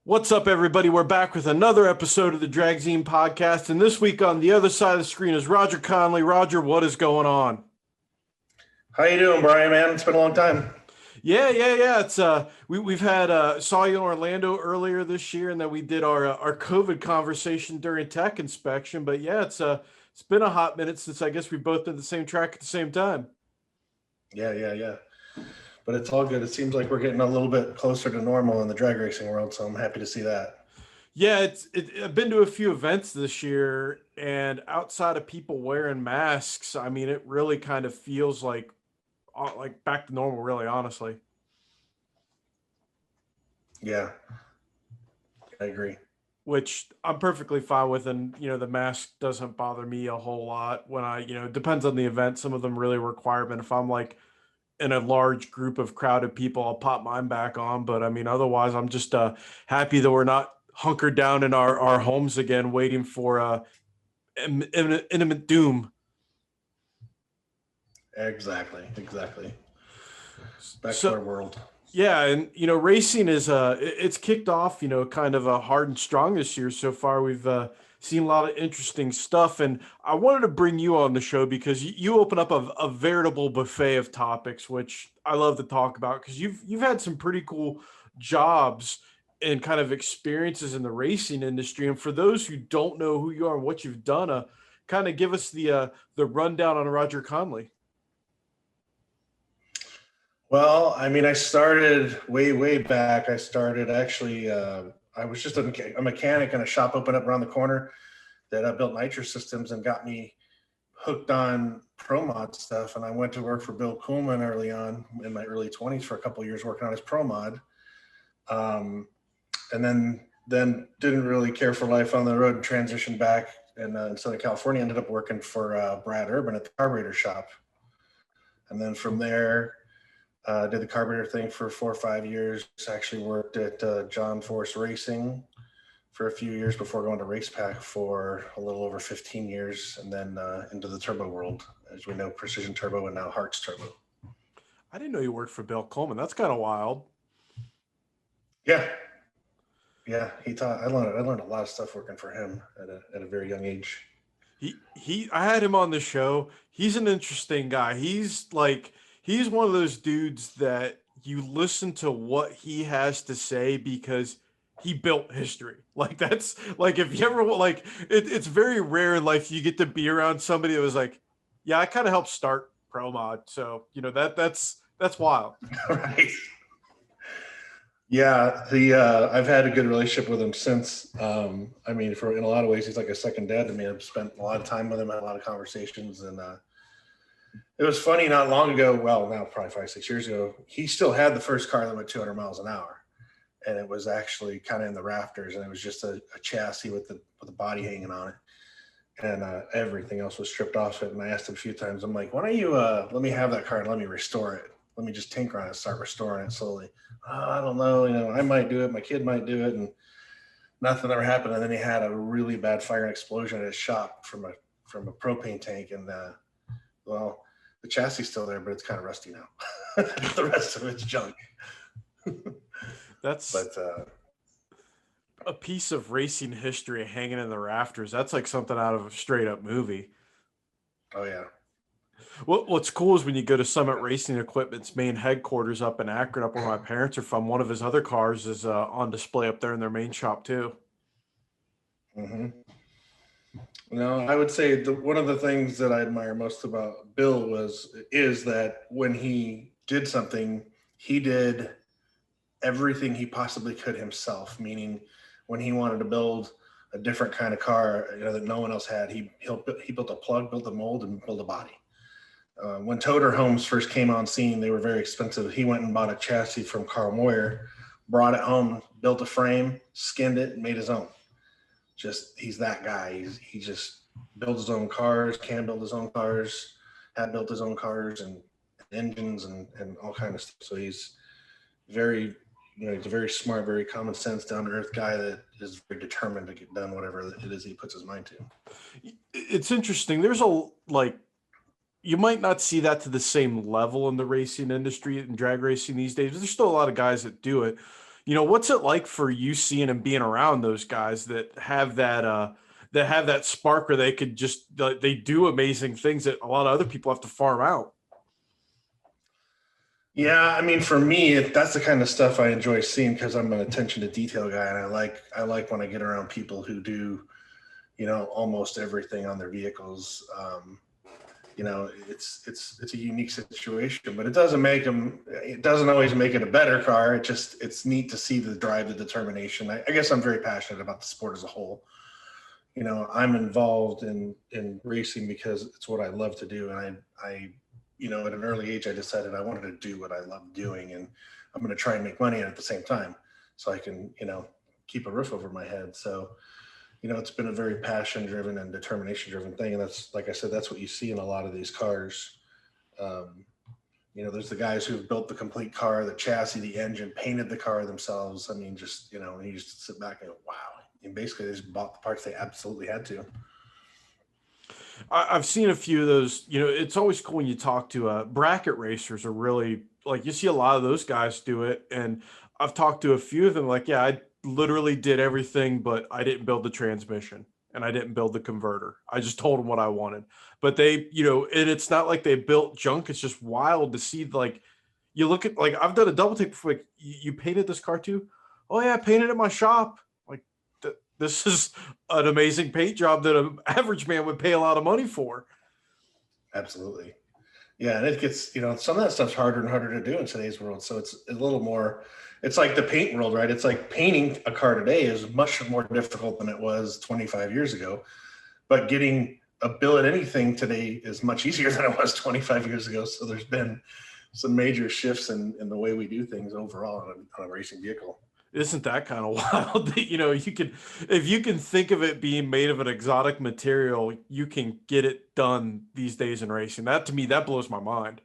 What's up, everybody? We're back with another episode of the Dragzine Podcast, and this week on the other side of the screen is Roger Conley. Roger, what is going on? How you doing, Brian, man? It's been a long time. Yeah. It's we've had saw you in Orlando earlier this year, and then we did our COVID conversation during tech inspection. But yeah, it's been a hot minute since I guess we both did the same track at the same time. Yeah. But it's all good. It seems like we're getting a little bit closer to normal in the drag racing world, so I'm happy to see that. Yeah, I've been to a few events this year, and outside of people wearing masks, I mean, it really kind of feels like back to normal, really, honestly. Yeah, I agree. Which I'm perfectly fine with, and the mask doesn't bother me a whole lot when it depends on the event. Some of them really require them. If I'm like in a large group of crowded people, I'll pop mine back on. But I mean, otherwise, I'm just happy that we're not hunkered down in our homes again, waiting for imminent doom. Exactly. Back to our world. Yeah, and racing is it's kicked off, kind of hard and strong this year so far. We've seen a lot of interesting stuff, and I wanted to bring you on the show because you open up a veritable buffet of topics, which I love to talk about because you've had some pretty cool jobs and kind of experiences in the racing industry. And for those who don't know who you are and what you've done, kind of give us the rundown on Roger Conley. Well, I mean, I started way back. I started actually, I was just a mechanic in a shop opened up around the corner that built nitro systems and got me hooked on pro mod stuff. And I went to work for Bill Kuhlman early on in my early 20s for a couple of years working on his pro mod. And then didn't really care for life on the road and transitioned back in Southern California. Ended up working for Brad Urban at the carburetor shop. And then from there, did the carburetor thing for 4 or 5 years. Actually worked at John Force Racing for a few years before going to RacePack for a little over 15 years, and then into the turbo world, as we know, Precision Turbo and now Hartz Turbo. I didn't know you worked for Bill Coleman. That's kind of wild. Yeah. He taught. I learned a lot of stuff working for him at a very young age. I had him on the show. He's an interesting guy. He's one of those dudes that you listen to what he has to say because he built history. Like that's like, if you ever it's very rare in life you get to be around somebody that was like, yeah, I kind of helped start Pro Mod. So, that's wild. Right. Yeah. I've had a good relationship with him since, I mean, in a lot of ways, he's like a second dad to me. I've spent a lot of time with him, had a lot of conversations, and, it was funny not long ago, well, now probably 5-6 years ago, he still had the first car that went 200 miles an hour. And it was actually kind of in the rafters, and it was just a chassis with the body hanging on it. And everything else was stripped off it. And I asked him a few times, I'm like, why don't you let me have that car and let me restore it? Let me just tinker on it, start restoring it slowly. I don't know, I might do it. My kid might do it. And nothing ever happened. And then he had a really bad fire and explosion at his shop from a propane tank. And well, the chassis is still there, but it's kind of rusty now. The rest of it's junk. But a piece of racing history hanging in the rafters. That's like something out of a straight up movie. Oh yeah. What's cool is when you go to Summit Racing Equipment's main headquarters up in Akron, up where my parents are from, one of his other cars is on display up there in their main shop too. Mm-hmm. No, I would say one of the things that I admire most about Bill is that when he did something, he did everything he possibly could himself. Meaning, when he wanted to build a different kind of car, that no one else had, he built a plug, built a mold, and built a body. When Toter Homes first came on scene, they were very expensive. He went and bought a chassis from Carl Moyer, brought it home, built a frame, skinned it, and made his own. He's that guy. He just builds his own cars, can build his own cars, had built his own cars and engines and all kind of stuff. So he's very, he's a very smart, very common sense, down to earth guy that is very determined to get done whatever it is he puts his mind to. It's interesting. There's you might not see that to the same level in the racing industry and drag racing these days, but there's still a lot of guys that do it. What's it like for you seeing and being around those guys that have that spark where they could just, they do amazing things that a lot of other people have to farm out? Yeah, I mean, for me, that's the kind of stuff I enjoy seeing because I'm an attention to detail guy, and I like when I get around people who do, almost everything on their vehicles. It's a unique situation, but it doesn't make them. It doesn't always make it a better car. It's neat to see the drive, the determination. I guess I'm very passionate about the sport as a whole. I'm involved in racing because it's what I love to do, and I at an early age, I decided I wanted to do what I love doing, and I'm going to try and make money at the same time, so I can keep a roof over my head. So it's been a very passion-driven and determination-driven thing, and that's, like I said, that's what you see in a lot of these cars. There's the guys who've built the complete car, the chassis, the engine, painted the car themselves. I mean, just you just sit back and go, wow. And basically, they just bought the parts they absolutely had to. I've seen a few of those. It's always cool when you talk to bracket racers, are really, like, you see a lot of those guys do it. And I've talked to a few of them, like, yeah, I literally did everything, but I didn't build the transmission and I didn't build the converter. I just told them what I wanted. But they, and it's not like they built junk. It's just wild to see, like, you look at, like, I've done a double take before, like, you painted this car too? Oh yeah, I painted at my shop. This is an amazing paint job that an average man would pay a lot of money for. Absolutely. Yeah. And it gets, some of that stuff's harder and harder to do in today's world. So it's a little more, it's like the paint world, right? It's like painting a car today is much more difficult than it was 25 years ago. But getting a bill at anything today is much easier than it was 25 years ago. So there's been some major shifts in the way we do things overall on a racing vehicle. Isn't that kind of wild that, if you can think of it being made of an exotic material, you can get it done these days in racing. That, to me, that blows my mind.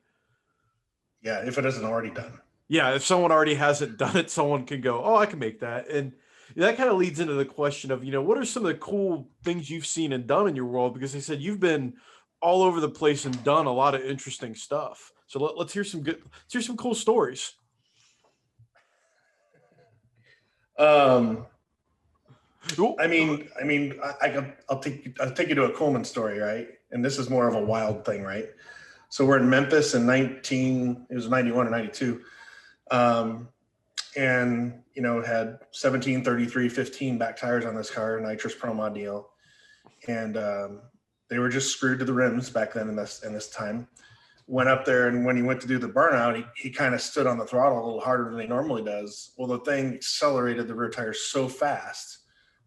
Yeah, if it isn't already done. Yeah, if someone already hasn't done it, someone can go, oh, I can make that. And that kind of leads into the question of, what are some of the cool things you've seen and done in your world? Because they said you've been all over the place and done a lot of interesting stuff. So let's hear some cool stories. I'll take you to a Coleman story, right? And this is more of a wild thing, right? So we're in Memphis in it was 91 or 92. And, had 17, 33, 15 back tires on this car, nitrous Pro Mod deal. And they were just screwed to the rims back then in this time. Went up there, and when he went to do the burnout, he kind of stood on the throttle a little harder than he normally does. Well, the thing accelerated the rear tires so fast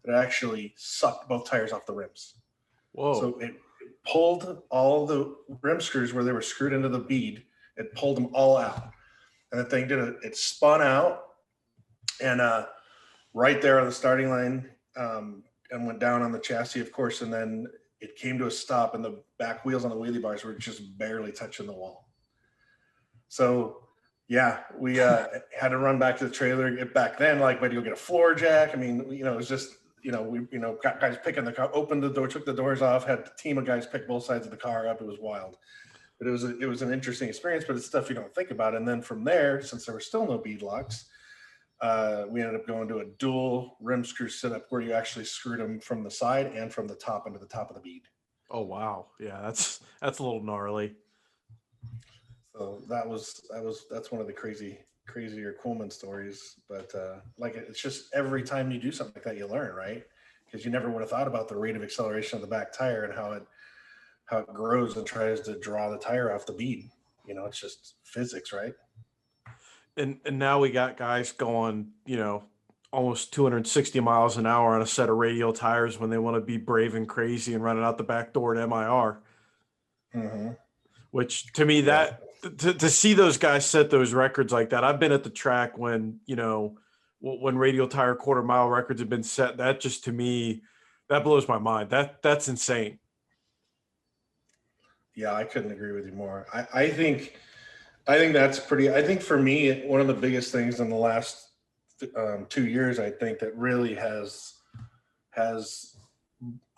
that it actually sucked both tires off the rims. Whoa. So it pulled all the rim screws where they were screwed into the bead. It pulled them all out. And the thing it spun out and right there on the starting line and went down on the chassis, of course, and then it came to a stop, and the back wheels on the wheelie bars were just barely touching the wall. So, yeah, we had to run back to the trailer. Back then, like, but you'll get a floor jack. I mean, it was just, got guys picking the car, opened the door, took the doors off, had a team of guys pick both sides of the car up. It was wild, but it was an interesting experience. But it's stuff you don't think about. And then from there, since there were still no bead locks, we ended up going to a dual rim screw setup where you actually screwed them from the side and from the top into the top of the bead. Oh, wow. Yeah, that's a little gnarly. So that's one of the crazier Coleman stories. But it's just every time you do something like that, you learn, right? Because you never would have thought about the rate of acceleration of the back tire and how it grows and tries to draw the tire off the bead. It's just physics, right? And now we got guys going, almost 260 miles an hour on a set of radial tires when they want to be brave and crazy and running out the back door at MIR. Mm-hmm. Which, to me, to see those guys set those records like that. I've been at the track when radial tire quarter mile records have been set. That just, to me, that blows my mind. That's insane. Yeah, I couldn't agree with you more. I think that's pretty. I think for me, one of the biggest things in the last 2 years, I think that really has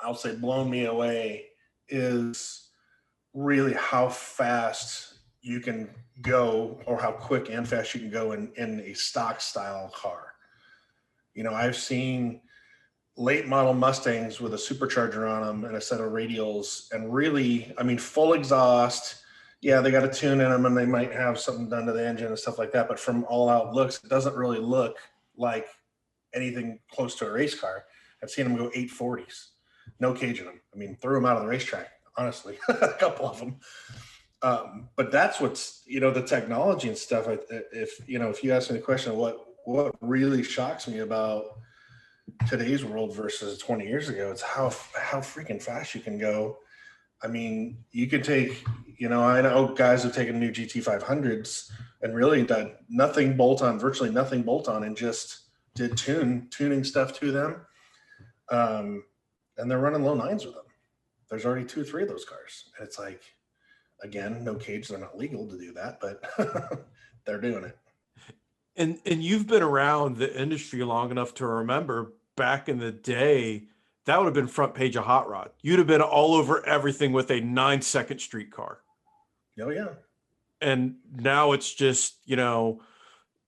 I'll say blown me away is really how fast you can go, or how quick and fast you can go in a stock style car. I've seen late model Mustangs with a supercharger on them and a set of radials, and really, full exhaust. Yeah, they got a tune in them and they might have something done to the engine and stuff like that. But from all out looks, it doesn't really look like anything close to a race car. I've seen them go 840s, no cage in them. Threw them out of the racetrack, honestly, a couple of them. But that's what's, the technology and stuff. If you ask me the question, what really shocks me about today's world versus 20 years ago, it's how freaking fast you can go. You could take, I know guys have taken new GT500s and really done virtually nothing bolt on, and just did tuning stuff to them. And they're running low nines with them. There's already 2-3 of those cars. And it's like, again, no cage. They're not legal to do that, but they're doing it. And you've been around the industry long enough to remember back in the day, that would have been front page of Hot Rod. You'd have been all over everything with a 9-second street car. Oh, yeah. And now it's just,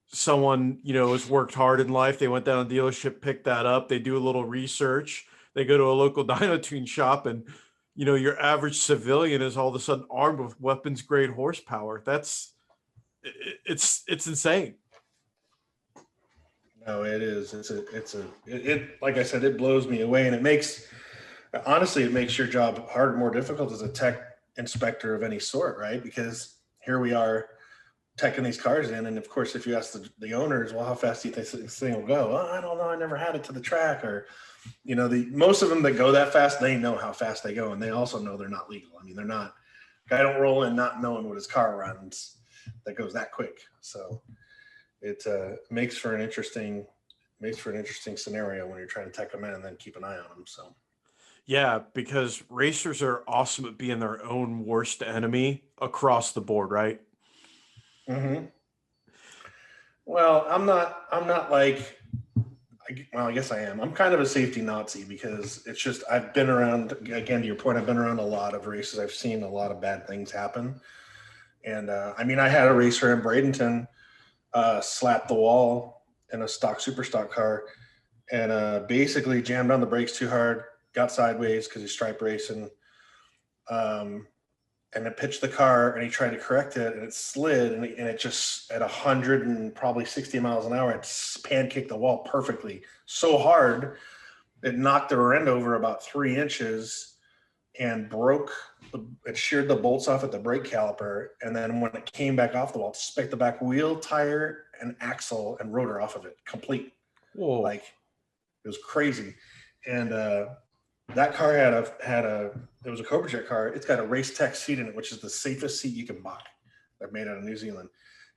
someone, has worked hard in life. They went down to the dealership, picked that up. They do a little research. They go to a local dyno tune shop, and, your average civilian is all of a sudden armed with weapons grade horsepower. It's insane. No, it is. It like I said, it blows me away, and it makes your job harder, more difficult as a tech inspector of any sort, right? Because here we are teching these cars in, and of course, if you ask the owners, well, how fast do you think this thing will go? Oh, I don't know. I never had it to the track, or most of them that go that fast, they know how fast they go, and they also know they're not legal. They're not. Guy don't roll in not knowing what his car runs that goes that quick. So it makes for an interesting scenario when you're trying to tech them in and then keep an eye on them. So yeah, because racers are awesome at being their own worst enemy across the board, right? Mm-hmm. Well, I'm not like, I guess I am. I'm kind of a safety Nazi, because it's just, I've been around, again, to your point, I've been around a lot of races. I've seen a lot of bad things happen. And I had a racer in Bradenton slapped the wall in a super stock car, and basically jammed on the brakes too hard, got sideways because he's stripe racing, and it pitched the car, and he tried to correct it, and it slid, and it just, at 100 and probably 60 miles an hour, it pancaked the wall perfectly, so hard it knocked the rear end over about 3 inches and it sheared the bolts off at the brake caliper. And then when it came back off the wall, it spiked the back wheel, tire, and axle and rotor off of it complete. Whoa. Like, it was crazy. And that car it was a Cobra Jet car. It's got a Race Tech seat in it, which is the safest seat you can buy. They're made out of New Zealand.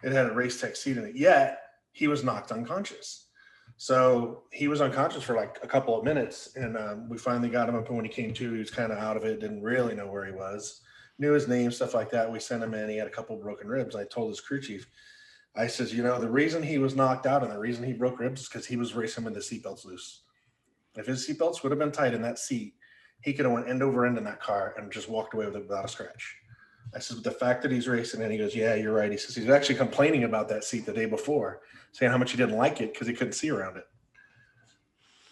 It had a Race Tech seat in it, yet he was knocked unconscious. So he was unconscious for like a couple of minutes, and we finally got him up, and when he came to, he was kind of out of it, didn't really know where he was, knew his name, stuff like that. We sent him in. He had a couple of broken ribs. I told his crew chief, I says, the reason he was knocked out and the reason he broke ribs is because he was racing with the seatbelts loose. If his seatbelts would have been tight in that seat, he could have went end over end in that car and just walked away with it without a scratch. I said, but the fact that he's racing, and he goes, yeah, you're right. He says he's actually complaining about that seat the day before, saying how much he didn't like it because he couldn't see around it.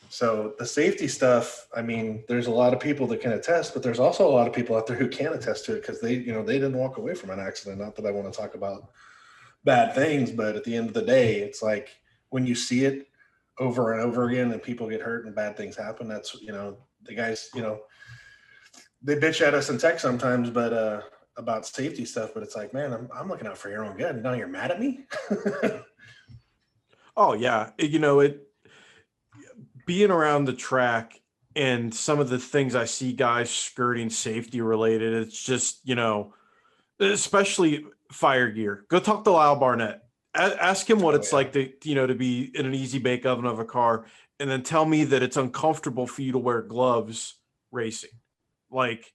So the safety stuff, there's a lot of people that can attest, but there's also a lot of people out there who can't attest to it because they didn't walk away from an accident. Not that I want to talk about bad things, but at the end of the day, it's like when you see it over and over again and people get hurt and bad things happen, that's, the guys, they bitch at us in tech sometimes, but about safety stuff, but it's like, man, I'm looking out for your own good. Now you're mad at me. Oh yeah. Being around the track and some of the things I see guys skirting safety related, it's just, especially fire gear. Go talk to Lyle Barnett. Ask him what it's like to, to be in an easy bake oven of a car, and then tell me that it's uncomfortable for you to wear gloves racing. Like,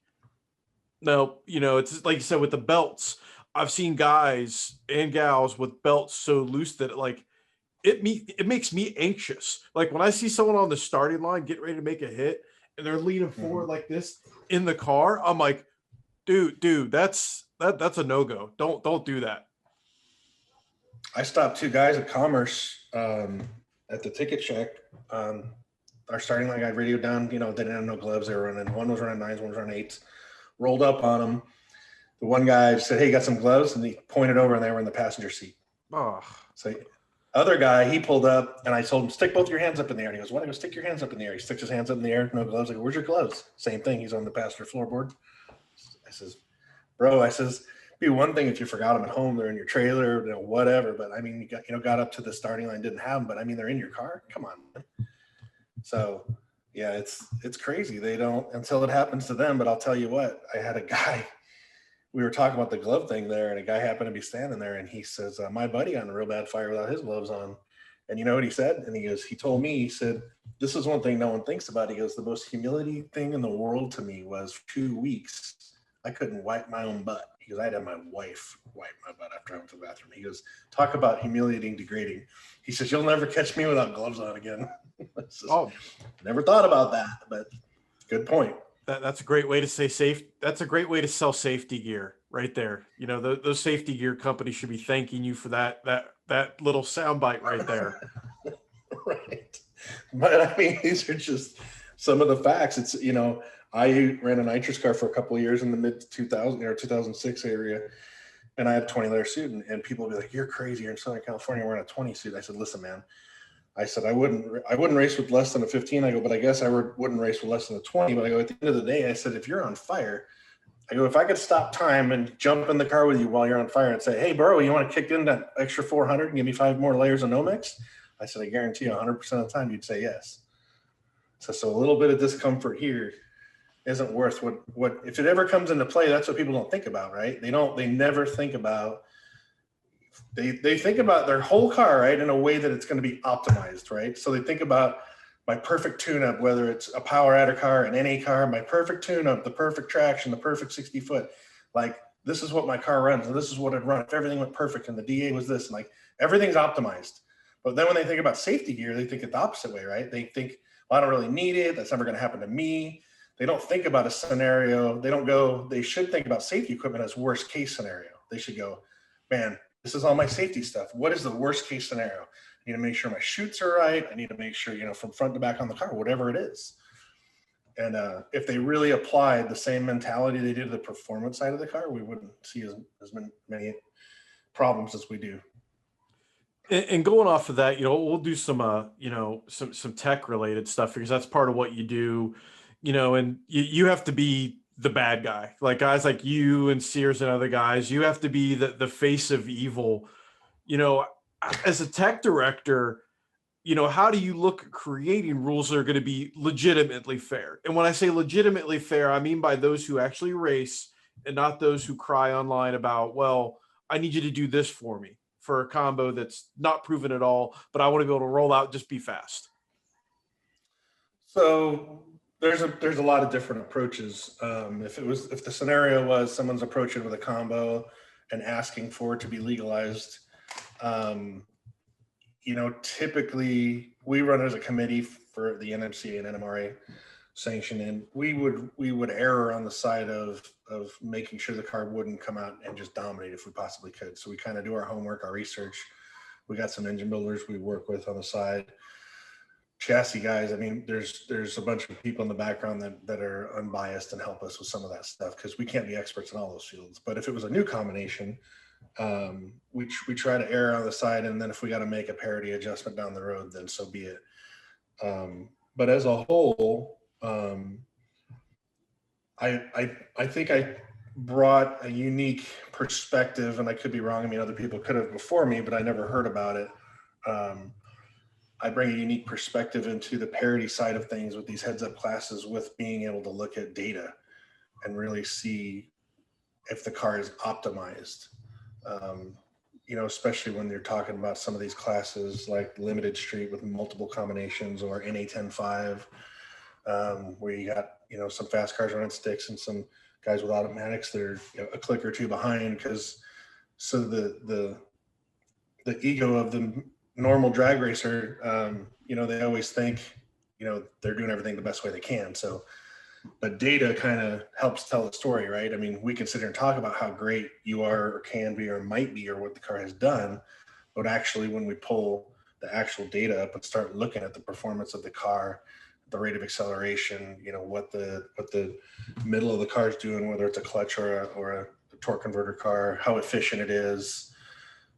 no, it's like you said with the belts. I've seen guys and gals with belts so loose that it makes me anxious. Like when I see someone on the starting line getting ready to make a hit and they're leaning forward like this in the car, I'm like, dude, that's a no-go. Don't do that. I stopped 2 guys at Commerce at the ticket check, our starting line guy radioed down, they didn't have no gloves. They were running, one was running 9s, one was running 8s, rolled up on them. The one guy said, "Hey, you got some gloves?" And he pointed over and they were in the passenger seat. Oh. So other guy, he pulled up and I told him, "Stick both your hands up in the air." And he goes, "What?" I go, "Stick your hands up in the air." He sticks his hands up in the air, no gloves. I go, "Where's your gloves?" Same thing. He's on the passenger floorboard. I says, "Bro," I says, "Be one thing if you forgot them at home, they're in your trailer, whatever. But I mean, you got up to the starting line, didn't have them, but I mean, they're in your car. Come on, man." So yeah, it's crazy. They don't until it happens to them. But I'll tell you what, I had a guy, we were talking about the glove thing there, and a guy happened to be standing there, and he says, "My buddy got in a real bad fire without his gloves on." And you know what he said? And he told me, he said, "This is one thing no one thinks about." He goes, "The most humiliating thing in the world to me was 2 weeks I couldn't wipe my own butt." He goes, "I had to have my wife wipe my butt after I went to the bathroom." He goes, "Talk about humiliating, degrading." He says, "You'll never catch me without gloves on again." Never thought about that, but good point. That's a great way to say safe. That's a great way to sell safety gear right there. Those safety gear companies should be thanking you for that little soundbite right there. Right. But I mean, these are just some of the facts. It's, I ran a nitrous car for a couple of years in the mid 2000 or 2006 area, and I had a 20-layer suit, and people would be like, "You're crazy. You're in Southern California wearing a 20 suit." I said, "Listen, man," I said, I wouldn't race with less than a 15. I go, "But I guess I wouldn't race with less than a 20. But I go, at the end of the day, I said, if you're on fire," I go, "if I could stop time and jump in the car with you while you're on fire and say, 'Hey, bro, you want to kick in that extra 400 and give me 5 more layers of Nomex?' I said, I guarantee you 100% of the time you'd say yes." So a little bit of discomfort here isn't worth what if it ever comes into play. That's what people don't think about, right? They never think about, they think about their whole car, right, in a way that it's going to be optimized, right? So they think about my perfect tune-up, whether it's a power adder car, an NA car, my perfect tune-up, the perfect traction, the perfect 60 foot. Like, this is what my car runs, and this is what it'd run if everything went perfect, and the DA was this, and like everything's optimized. But then when they think about safety gear, they think it the opposite way, right? They think, well, I don't really need it. That's never going to happen to me. They don't think about a scenario. They should think about safety equipment as worst case scenario. They should go, "Man, this is all my safety stuff. What is the worst case scenario? I need to make sure my chutes are right. I need to make sure, from front to back on the car, whatever it is." And if they really applied the same mentality they did to the performance side of the car, we wouldn't see as many problems as we do. And going off of that, we'll do some some tech related stuff because that's part of what you do, and you have to be the bad guy, like guys like you and Sears and other guys. You have to be the face of evil, as a tech director. How do you look at creating rules that are going to be legitimately fair? And when I say legitimately fair, I mean by those who actually race and not those who cry online about, well, I need you to do this for me for a combo that's not proven at all, but I want to be able to roll out, just be fast. So there's a lot of different approaches. If the scenario was someone's approaching with a combo and asking for it to be legalized, typically we run as a committee for the NMCA and NMRA sanction, and we would err on the side of making sure the car wouldn't come out and just dominate if we possibly could. So we kind of do our homework, our research. We got some engine builders we work with on the side, chassis guys. I mean, there's a bunch of people in the background that are unbiased and help us with some of that stuff because we can't be experts in all those fields. But if it was a new combination, we try to err on the side, and then if we got to make a parity adjustment down the road, then so be it. But as a whole, I think I brought a unique perspective, and I could be wrong. I mean, other people could have before me, but I never heard about it. I bring a unique perspective into the parity side of things with these heads-up classes, with being able to look at data and really see if the car is optimized. Especially when you're talking about some of these classes like limited street with multiple combinations, or NA10.5, where you got, some fast cars running sticks and some guys with automatics that are a click or two behind. So the ego of the normal drag racer, they always think, they're doing everything the best way they can. So, but data kind of helps tell the story, right? I mean, we can sit here and talk about how great you are or can be or might be or what the car has done, but actually when we pull the actual data up and start looking at the performance of the car, the rate of acceleration, what the middle of the car is doing, whether it's a clutch or a torque converter car, how efficient it is.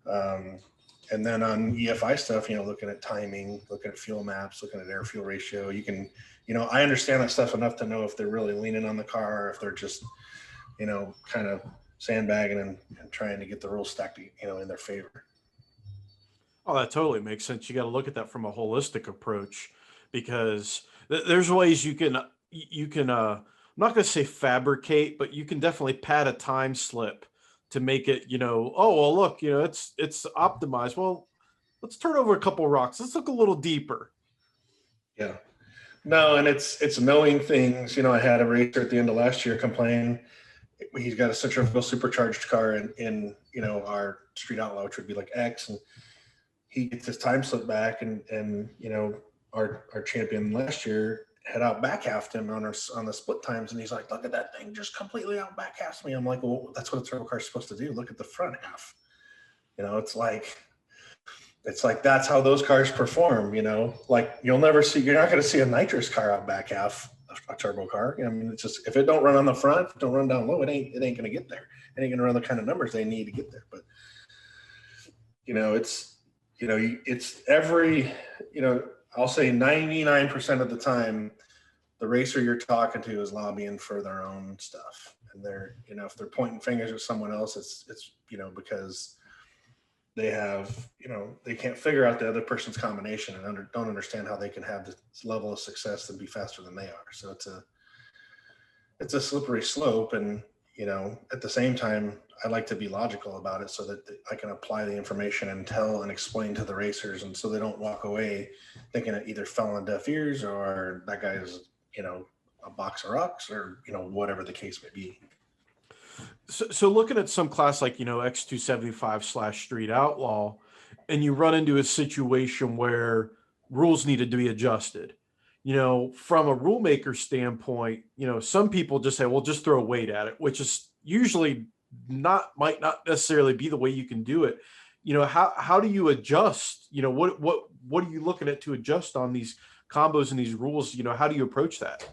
And then on EFI stuff, looking at timing, looking at fuel maps, looking at air fuel ratio, you can, I understand that stuff enough to know if they're really leaning on the car, or if they're just, kind of sandbagging and trying to get the rules stacked, in their favor. Oh, that totally makes sense. You got to look at that from a holistic approach, because there's ways you can, I'm not going to say fabricate, but you can definitely pad a time slip to make it, oh, well, look, it's optimized. Well, let's turn over a couple of rocks. Let's look a little deeper. Yeah. No, and it's knowing things. I had a racer at the end of last year complain. He's got a centrifugal supercharged car in our street outlaw, which would be like X, and he gets his time slip back, and our champion last year had out back halved him on the split times, and he's like, look at that thing just completely out back halves me. I'm like, well, that's what a turbo car is supposed to do. Look at the front half. It's like that's how those cars perform. Like you're not going to see a nitrous car out back half a turbo car. I mean, it's just, if it don't run on the front, if it don't run down low, it ain't going to get there. It ain't going to run the kind of numbers they need to get there. But it's every, I'll say 99% of the time, the racer you're talking to is lobbying for their own stuff. And they're, if they're pointing fingers at someone else, it's because they have, they can't figure out the other person's combination and don't understand how they can have this level of success and be faster than they are. So it's a slippery slope. And, at the same time, I like to be logical about it so that I can apply the information and tell and explain to the racers. And so they don't walk away thinking it either fell on deaf ears or that guy is, a box of rocks, or, whatever the case may be. So looking at some class like, X275 / Street Outlaw, and you run into a situation where rules needed to be adjusted, from a rule maker standpoint, some people just say, well, just throw weight at it, which is usually might not necessarily be the way you can do it. How do you adjust? What are you looking at to adjust on these combos and these rules? How do you approach that?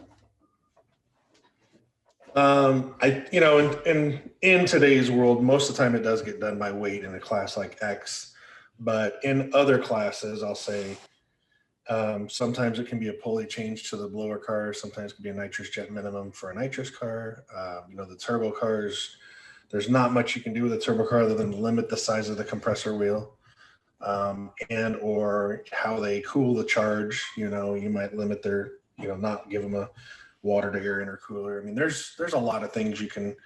In today's world, most of the time it does get done by weight in a class like X, but in other classes, I'll say, sometimes it can be a pulley change to the blower car. Sometimes it can be a nitrous jet minimum for a nitrous car. The turbo cars, there's not much you can do with a turbo car other than limit the size of the compressor wheel, and or how they cool the charge. You might limit their, not give them a water to air intercooler. I mean, there's a lot of things you can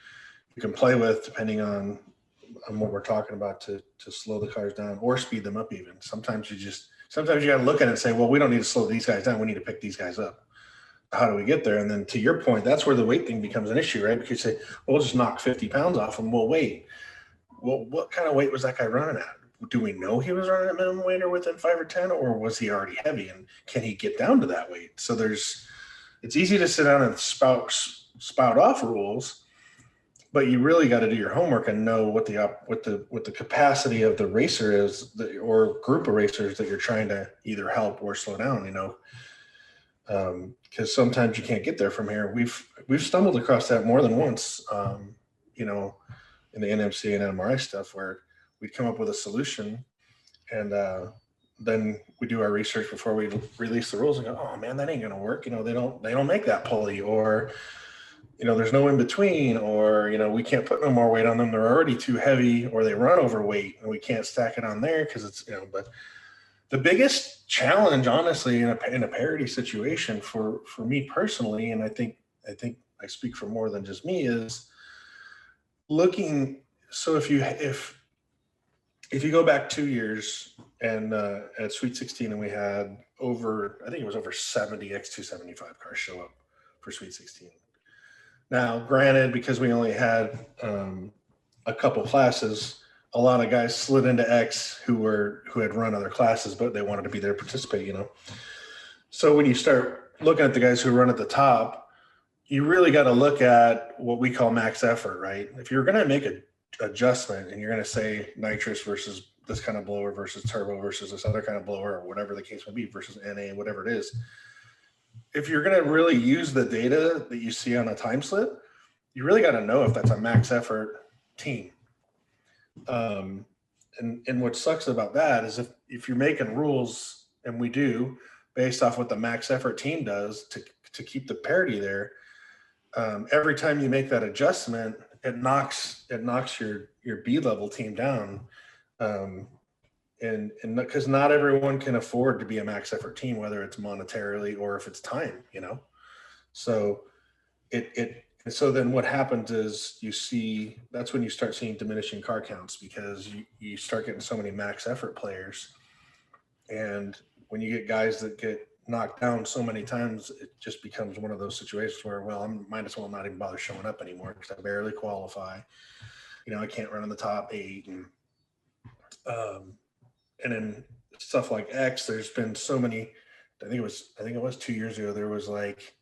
play with depending on what we're talking about to slow the cars down or speed them up even. Sometimes you got to look at it and say, well, we don't need to slow these guys down. We need to pick these guys up. How do we get there? And then to your point, that's where the weight thing becomes an issue, right? Because you say, well, we'll just knock 50 pounds off them. Well, wait, well, what kind of weight was that guy running at? Do we know he was running at minimum weight or within 5 or 10, or was he already heavy? And can he get down to that weight? So it's easy to sit down and spout off rules, but you really got to do your homework and know what the capacity of the racer is, or group of racers that you're trying to either help or slow down. Because sometimes you can't get there from here. We've stumbled across that more than once. In the NMC and MRI stuff, where we'd come up with a solution, and then we do our research before we release the rules and go, oh man, that ain't going to work. They don't make that pulley, or, there's no in between, or, we can't put no more weight on them. They're already too heavy, or they run overweight and we can't stack it on there because it's, but the biggest challenge, honestly, in a parity situation for me personally, and I think I speak for more than just me, is looking. So if you go back 2 years and at Sweet 16, and we had over 70 X275 cars show up for Sweet 16. Now, granted, because we only had a couple classes, a lot of guys slid into X who had run other classes, but they wanted to be there to participate, So when you start looking at the guys who run at the top, you really got to look at what we call max effort, right? If you're going to make an adjustment and you're going to say nitrous versus this kind of blower versus turbo versus this other kind of blower, or whatever the case may be, versus NA, whatever it is. If you're going to really use the data that you see on a time slip, you really got to know if that's a max effort team. And what sucks about that is if you're making rules, and we do, based off what the max effort team does to keep the parity there, every time you make that adjustment, it knocks your B level team down. And because not everyone can afford to be a max effort team, whether it's monetarily or if it's time, so so then what happens is that's when you start seeing diminishing car counts, because you start getting so many max effort players. And when you get guys that get knocked down so many times, it just becomes one of those situations where, well, I might as well not even bother showing up anymore because I barely qualify. I can't run in the top 8. And then stuff like X, there's been so many, I think it was 2 years ago, there was like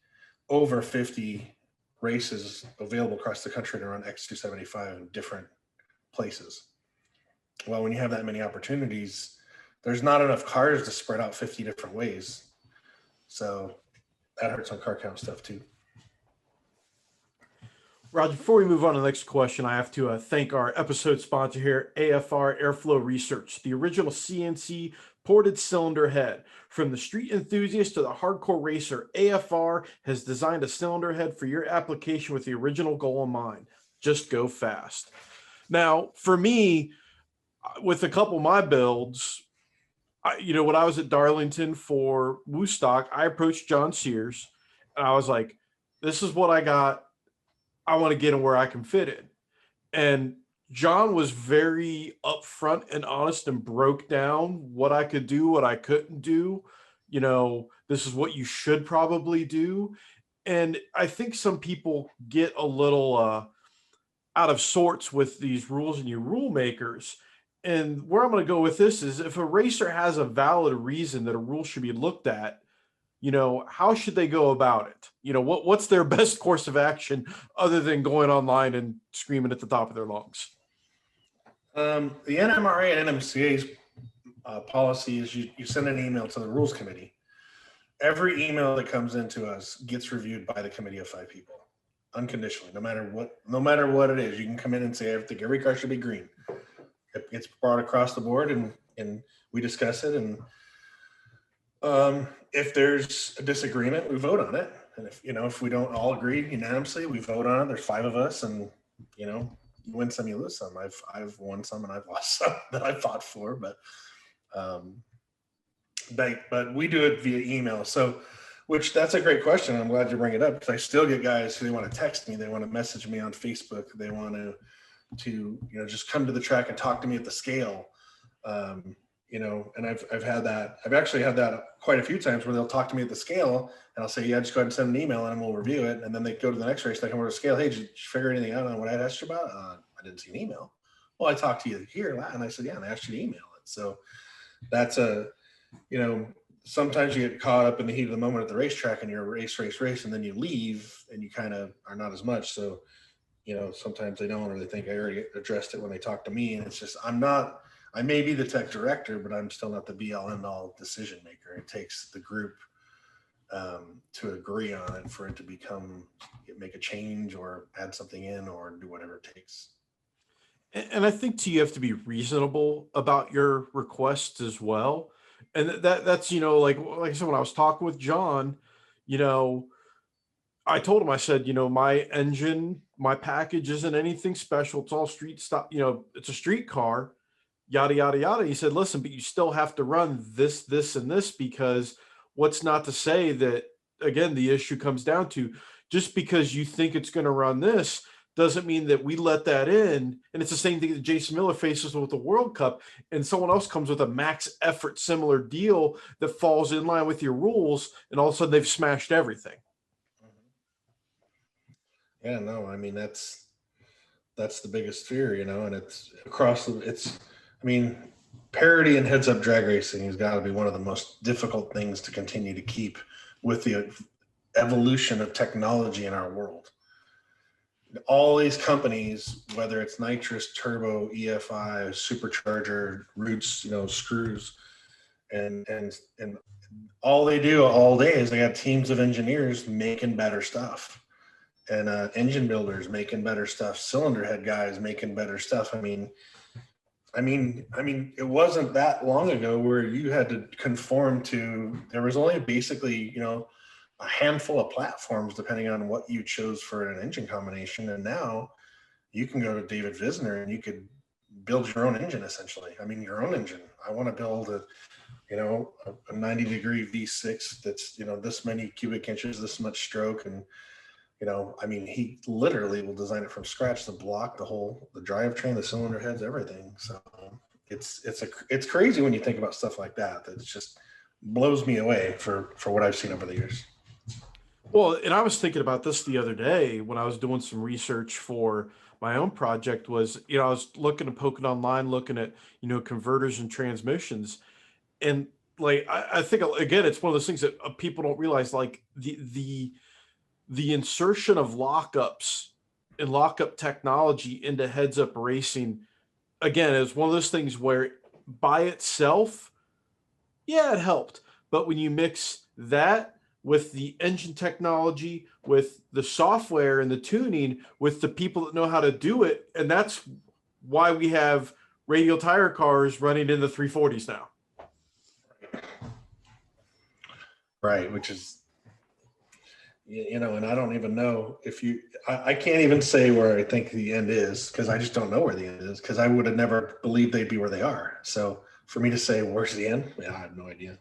over 50 races available across the country to run X275 in different places. Well, when you have that many opportunities, there's not enough cars to spread out 50 different ways. So that hurts on car count stuff too. Roger, before we move on to the next question, I have to thank our episode sponsor here, AFR Airflow Research, the original CNC ported cylinder head. From the street enthusiast to the hardcore racer, AFR has designed a cylinder head for your application with the original goal in mind: just go fast. Now, for me, with a couple of my builds, when I was at Darlington for Woodstock, I approached John Sears and I was like, this is what I got. I want to get in where I can fit in. And John was very upfront and honest and broke down what I could do, what I couldn't do. This is what you should probably do. And I think some people get a little out of sorts with these rules and you rule makers. And where I'm going to go with this is, if a racer has a valid reason that a rule should be looked at, how should they go about it? What's their best course of action other than going online and screaming at the top of their lungs? The NMRA and NMCA's policy is you send an email to the rules committee. Every email that comes into us gets reviewed by the committee of 5 people, unconditionally, no matter what it is. You can come in and say, I think every car should be green. It gets brought across the board and we discuss it. And if there's a disagreement, we vote on it. And if we don't all agree unanimously, we vote on it. There's 5 of us, and you win some, you lose some. I've won some and I've lost some that I fought for, but we do it via email. So, which that's a great question. I'm glad you bring it up, because I still get guys who, they want to text me, they want to message me on Facebook, they want to just come to the track and talk to me at the scale. And I've had that. I've actually had that quite a few times where they'll talk to me at the scale and I'll say, yeah, just go ahead and send an email and we'll review it. And then they go to the next race, they come over to the scale. Hey, did you figure anything out on what I asked you about? I didn't see an email. Well, I talked to you here. And I said, yeah, and I asked you to email it. So that's sometimes you get caught up in the heat of the moment at the racetrack and you're race, and then you leave and you kind of are not as much. So, sometimes they don't, or they think I already addressed it when they talk to me. And it's just, I may be the tech director, but I'm still not the be all end all decision maker. It takes the group to agree on it for it to make a change or add something in or do whatever it takes. And I think you have to be reasonable about your requests as well. And that's, like I said, when I was talking with John, I told him, I said, my engine, my package isn't anything special. It's all street stop, it's a street car, yada, yada, yada. He said, listen, but you still have to run this, and this, because what's not to say that, again, the issue comes down to, just because you think it's going to run this doesn't mean that we let that in. And it's the same thing that Jason Miller faces with the World Cup, and someone else comes with a max effort similar deal that falls in line with your rules, and all of a sudden they've smashed everything. Yeah, no, I mean, that's the biggest fear, and it's across parity in heads up drag racing has got to be one of the most difficult things to continue to keep with the evolution of technology in our world. all these companies, whether it's nitrous, turbo, EFI, supercharger, roots, screws, and all they do all day is they got teams of engineers making better stuff, and engine builders making better stuff, cylinder head guys making better stuff. I mean, it wasn't that long ago where you had to conform to. There was only basically, a handful of platforms depending on what you chose for an engine combination, and now you can go to David Visner and you could build your own engine essentially. I mean, your own engine. I want to build a 90-degree V6 that's this many cubic inches, this much stroke, and he literally will design it from scratch, the block, the drivetrain, the cylinder heads, everything. So it's crazy when you think about stuff like that. That just blows me away for what I've seen over the years. Well, and I was thinking about this the other day when I was doing some research for my own project. Was I was looking and poking online, looking at converters and transmissions, and like I think again it's one of those things that people don't realize, like the insertion of lockups and lockup technology into heads-up racing, again, is one of those things where by itself, yeah, it helped. But when you mix that with the engine technology, with the software and the tuning, with the people that know how to do it, and that's why we have radial tire cars running in the 340s now. Right, which is, and I don't even know if I can't even say where I think the end is, because I just don't know where the end is, because I would have never believed they'd be where they are. So for me to say, where's the end? Yeah, I have no idea.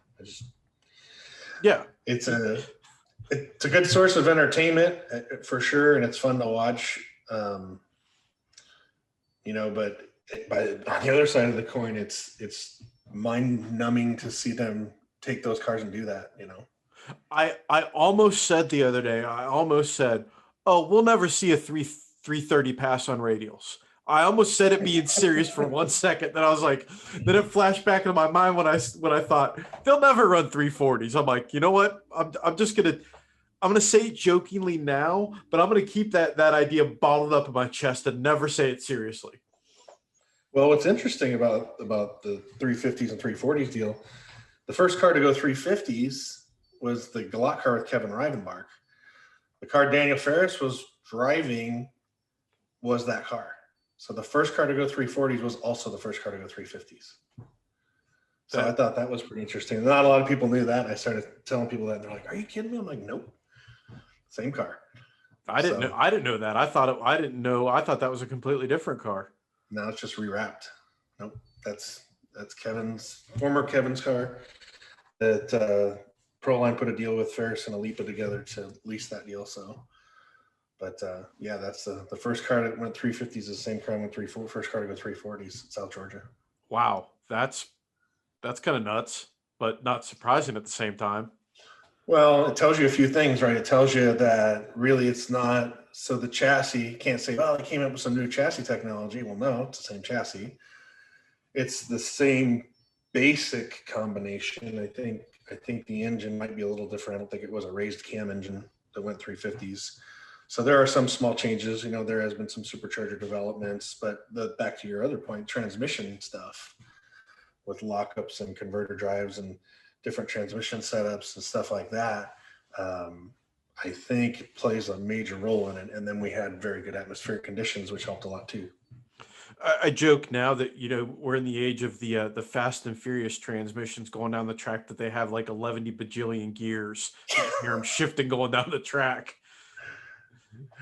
It's a good source of entertainment for sure. And it's fun to watch, but on the other side of the coin, it's mind numbing to see them take those cars and do that, I almost said the other day, oh, we'll never see a 330 pass on radials. I almost said it being serious for 1 second. Then I was like, then it flashed back into my mind when I thought they'll never run 340s. I'm like, you know what? I'm gonna say it jokingly now, but I'm gonna keep that idea bottled up in my chest and never say it seriously. Well, what's interesting about the 350s and 340s deal, the first car to go 350s was the Galot car with Kevin Rivenbark. The car Daniel Ferris was driving was that car. So the first car to go 340s was also the first car to go 350s. So I thought that was pretty interesting. Not a lot of people knew that. I started telling people that, and they're like, "Are you kidding me?" I'm like, "Nope, same car." I didn't know that. I thought that was a completely different car. Now it's just rewrapped. Nope, that's former Kevin's car. That Proline put a deal with Ferris and Alipa together to lease that deal. So. But that's the first car that went 350s is the same car that went first car to go 340s, South Georgia. Wow, that's kind of nuts, but not surprising at the same time. Well, it tells you a few things, right? It tells you that really it's not. So the chassis, you can't say, well, it came up with some new chassis technology. Well, no, it's the same chassis. It's the same basic combination. I think the engine might be a little different. I don't think it was a raised cam engine that went 350s. So there are some small changes, there has been some supercharger developments, but back to your other point, transmission stuff with lockups and converter drives and different transmission setups and stuff like that, I think plays a major role in it. And then we had very good atmospheric conditions, which helped a lot too. I joke now that, we're in the age of the Fast and Furious transmissions going down the track, that they have like 11 bajillion gears. You hear them shifting going down the track.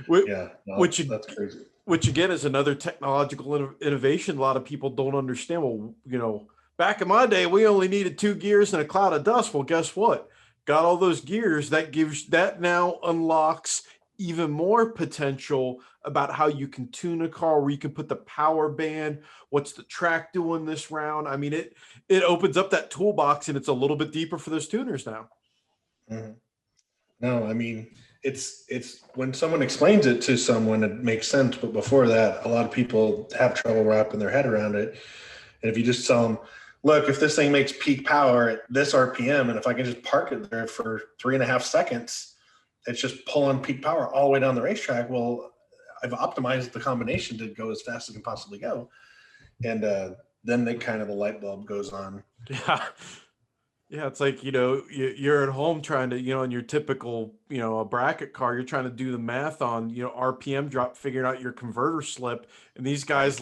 That's crazy. Which again is another technological innovation a lot of people don't understand. Well, back in my day, we only needed 2 gears and a cloud of dust. Well, guess what? Got all those gears. That now unlocks even more potential about how you can tune a car, where you can put the power band. What's the track doing this round? I mean, it opens up that toolbox, and it's a little bit deeper for those tuners now. Mm-hmm. No, I mean, it's when someone explains it to someone, it makes sense. But before that, a lot of people have trouble wrapping their head around it. And if you just tell them, look, if this thing makes peak power at this RPM, and if I can just park it there for 3.5 seconds, it's just pulling peak power all the way down the racetrack. Well, I've optimized the combination to go as fast as it can possibly go. And then the light bulb goes on. Yeah. Yeah, it's like, you're at home trying to, in your typical, a bracket car, you're trying to do the math on, RPM drop, figuring out your converter slip. And these guys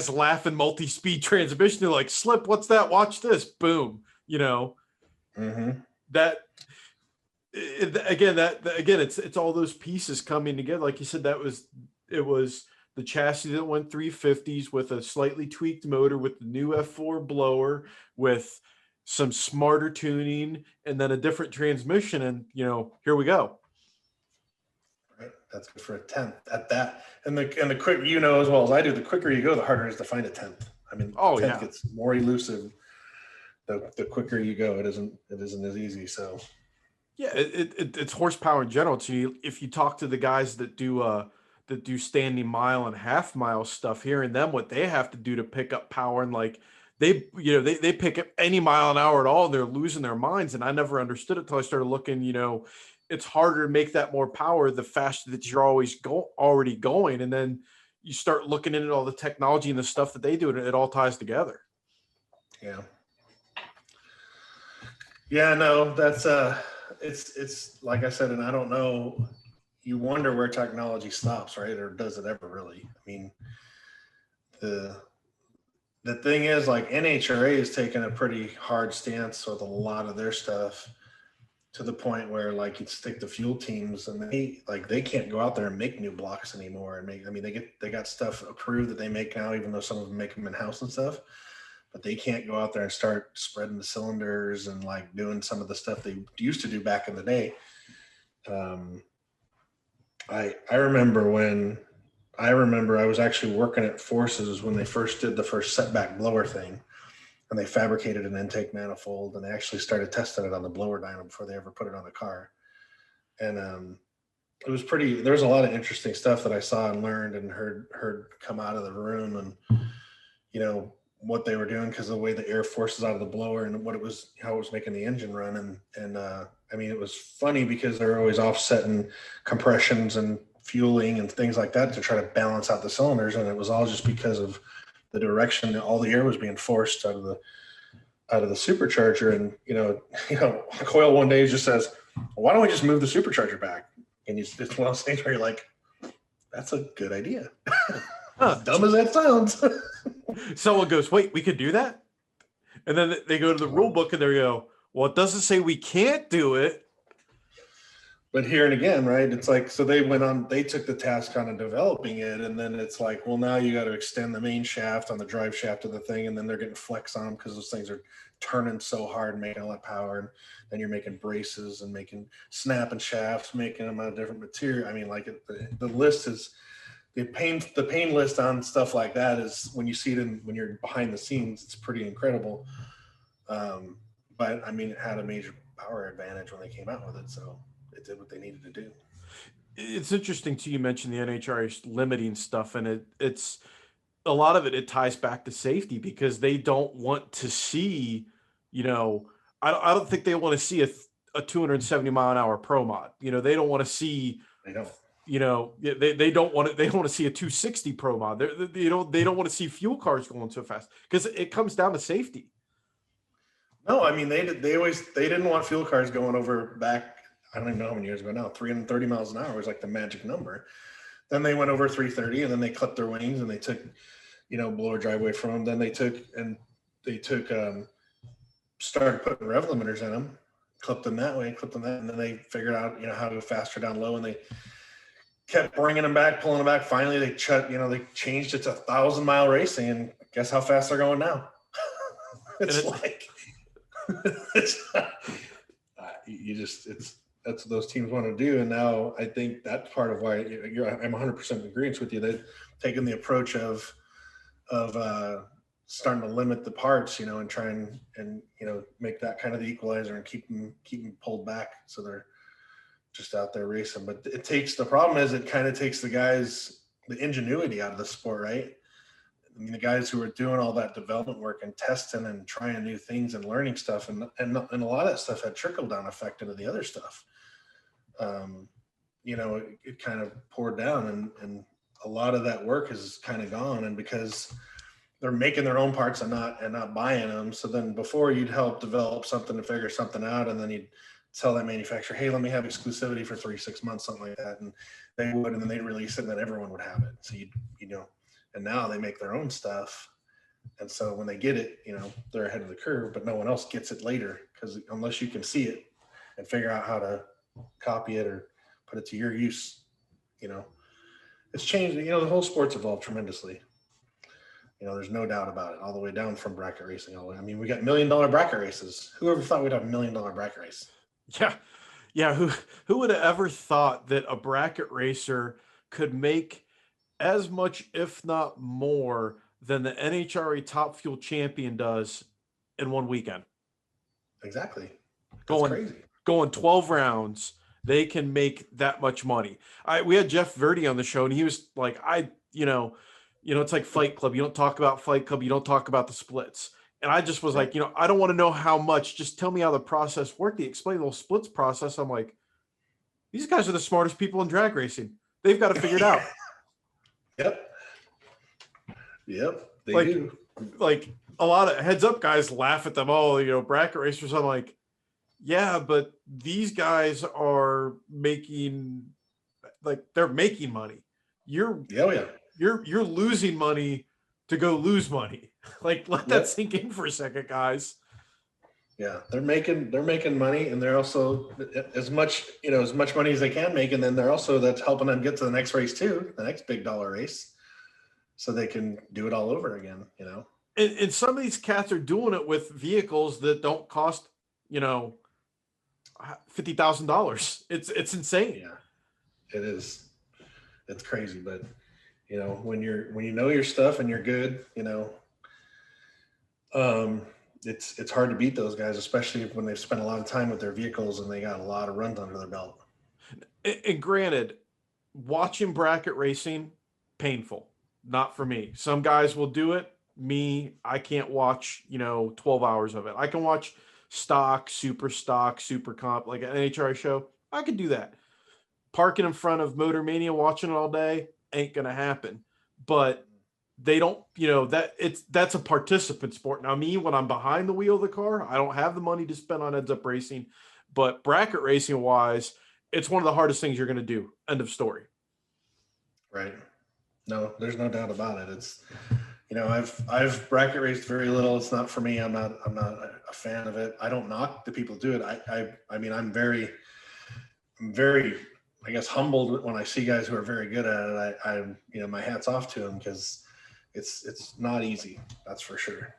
laugh in multi-speed transmission. They're like, slip, what's that? Watch this. Boom. Mm-hmm. Again, it's all those pieces coming together. Like you said, it was the chassis that went 350s with a slightly tweaked motor with the new F4 blower with some smarter tuning and then a different transmission. And, here we go. Right. That's good for a 10th at that. And the quick, as well as I do, the quicker you go, the harder it is to find a 10th. I mean, 10th gets more elusive. The quicker you go, it isn't as easy. So yeah, it's horsepower in general. So if you talk to the guys that do standing mile and half mile stuff, hearing them, what they have to do to pick up power, and like they pick up any mile an hour at all, and they're losing their minds. And I never understood it until I started looking, it's harder to make that more power the faster that you're already going. And then you start looking into all the technology and the stuff that they do, and it all ties together. Yeah. Yeah, no, that's it's like I said, and I don't know, you wonder where technology stops, right? Or does it ever really? I mean, the thing is, like, NHRA has taken a pretty hard stance with a lot of their stuff, to the point where, like, you stick the fuel teams and they can't go out there and make new blocks anymore and they got stuff approved that they make now, even though some of them make them in house and stuff, but they can't go out there and start spreading the cylinders and like doing some of the stuff they used to do back in the day. I remember I was actually working at Forces when they first did the first setback blower thing, and they fabricated an intake manifold, and they actually started testing it on the blower dyno before they ever put it on the car. And it was there was a lot of interesting stuff that I saw and learned and heard come out of the room, and what they were doing, because of the way the air forces out of the blower and how it was making the engine run. And I mean, it was funny because they're always offsetting compressions and fueling and things like that to try to balance out the cylinders. And it was all just because of the direction that all the air was being forced out of the supercharger. And, Coyle one day just says, well, why don't we just move the supercharger back? And it's one of those things where you're like, that's a good idea. As dumb as that sounds. Someone goes, wait, we could do that? And then they go to the rule book and they go, well, it doesn't say we can't do it. But here and again, right? It's like, so they took the task on developing it. And then it's like, well, now you got to extend the main shaft on the drive shaft of the thing. And then they're getting flex on them because those things are turning so hard and making a lot of power. And then you're making braces and making snapping shafts, making them out of different material. I mean, like the list is, the pain list on stuff like that is, when you see it when you're behind the scenes, it's pretty incredible. But I mean, it had a major power advantage when they came out with it, so it did what they needed to do. It's interesting too. You mentioned the NHRA limiting stuff, and it's a lot of it ties back to safety, because they don't want to see, I don't think they want to see a 270 mile an hour pro mod. They don't want to see. They don't. They don't want to see a 260 pro mod. They don't want to see fuel cars going so fast, because it comes down to safety. No, I mean, they didn't want fuel cars going over back, I don't even know how many years ago now, 330 miles an hour was like the magic number. Then they went over 330, and then they clipped their wings and they took, blower driveway from them. Then they started putting rev limiters in them, clipped them that way, clipped them that, and then they figured out, how to go faster down low, and they kept bringing them back, pulling them back. Finally, they changed it to 1,000-mile racing, and guess how fast they're going now? That's what those teams want to do. And now I think that's part of why I'm 100% in agreement with you. They've taken the approach of starting to limit the parts, and try and make that kind of the equalizer and keep them pulled back, so they're just out there racing. But the problem is it kind of takes the guys the ingenuity out of the sport, right? I mean, the guys who are doing all that development work and testing and trying new things and learning stuff, and a lot of that stuff had trickle down effect into the other stuff. it kind of poured down, and a lot of that work is kind of gone. And because they're making their own parts and not buying them. So then before you'd help develop something to figure something out, and then you'd tell that manufacturer, hey, let me have exclusivity for 3-6 months, something like that. And they would, and then they'd release it, and then everyone would have it. So and now they make their own stuff. And so when they get it, they're ahead of the curve, but no one else gets it later, because unless you can see it and figure out how to copy it or put it to your use, it's changed. The whole sport's evolved tremendously. There's no doubt about it, all the way down from bracket racing. I mean, we got $1 million bracket races. Whoever thought we'd have $1 million bracket race? Yeah. Who would have ever thought that a bracket racer could make as much, if not more, than the NHRA Top Fuel champion does in one weekend? Exactly. That's crazy. Going 12 rounds, they can make that much money. We had Jeff Verdi on the show, and he was like, it's like Fight Club. You don't talk about Fight Club. You don't talk about the splits. And I just was like, I don't want to know how much. Just tell me how the process worked. He explained the whole splits process. I'm like, these guys are the smartest people in drag racing. They've got to figure it out. Yep. They do. Like a lot of heads up guys laugh at them. Oh, bracket racers. I'm like, yeah, but these guys are making, they're making money. You're losing money to go lose money. Let that sink in for a second, guys. Yeah, they're making money, and they're also as much money as they can make, and then that's helping them get to the next race too, the next big dollar race, so they can do it all over again. And some of these cats are doing it with vehicles that don't cost $50,000. It's insane. Yeah, it is. It's crazy, but when you know your stuff and you're good, it's hard to beat those guys, especially when they've spent a lot of time with their vehicles and they got a lot of runs under their belt. And granted, watching bracket racing, painful, not for me. Some guys will do it. Me, I can't watch 12 hours of it. I can watch stock, super comp, like an NHRA show. I could do that. Parking in front of Motor Mania, watching it all day, ain't gonna happen. But they don't, that's a participant sport. Now, me, when I'm behind the wheel of the car, I don't have the money to spend on heads up racing. But bracket racing wise, it's one of the hardest things you're gonna do. End of story. Right. No, there's no doubt about it. It's I've bracket raced very little. It's not for me. I'm not a fan of it. I don't knock the people do it. I mean, I'm very, I guess, humbled when I see guys who are very good at it. My hat's off to them, because it's not easy. That's for sure.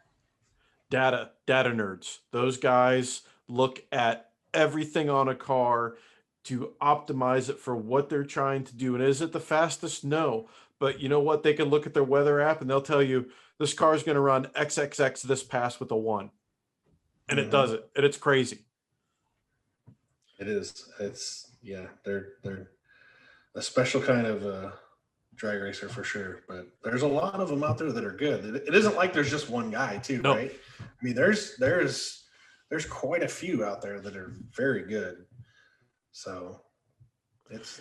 Data nerds. Those guys look at everything on a car to optimize it for what they're trying to do. And is it the fastest? No. But you know what? They can look at their weather app and they'll tell you this car is going to run XXX this pass with a 1. And it does it. And it's crazy. It is. They're a special kind of drag racer for sure. But there's a lot of them out there that are good. It isn't like there's just one guy too, no. Right? I mean, there's quite a few out there that are very good. So it's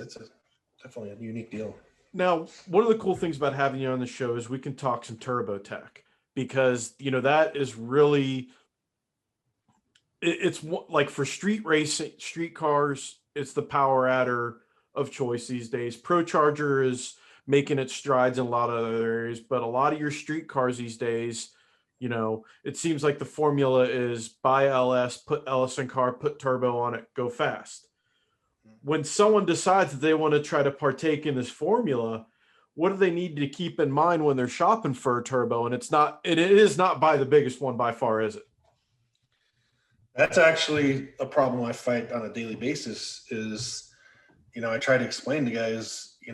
definitely a unique deal. Now, one of the cool things about having you on the show is we can talk some turbo tech, because, that is really, it's like for street racing, street cars, it's the power adder of choice these days. ProCharger is making its strides in a lot of other areas, but a lot of your street cars these days, it seems like the formula is buy LS, put LS in car, put turbo on it, go fast. When someone decides that they want to try to partake in this formula, what do they need to keep in mind when they're shopping for a turbo? And it is not by the biggest one by far, is it? That's actually a problem I fight on a daily basis is, I try to explain to guys, we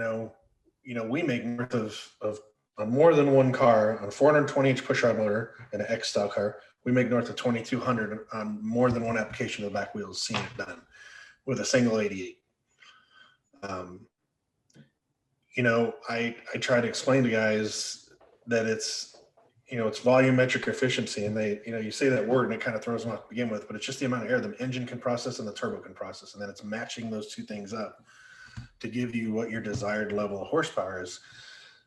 make north of on more than one car, on a 420-inch pushrod motor and an X style car, we make north of 2,200 on more than one application of the back wheels, seeing it done with a single 88. I try to explain to guys that it's volumetric efficiency, and they, you say that word and it kind of throws them off to begin with, but it's just the amount of air the engine can process and the turbo can process, and then it's matching those two things up to give you what your desired level of horsepower is.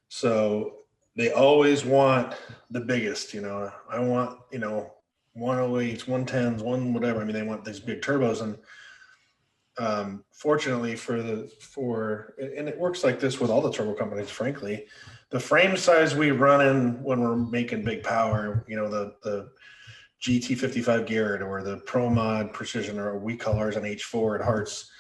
So they always want the biggest, I want, 108s, 110s, whatever. I mean, they want these big turbos. And fortunately and it works like this with all the turbo companies, frankly, the frame size we run in when we're making big power, the GT55 Garrett or the Pro Mod Precision or We Colors and H4 at Hearts,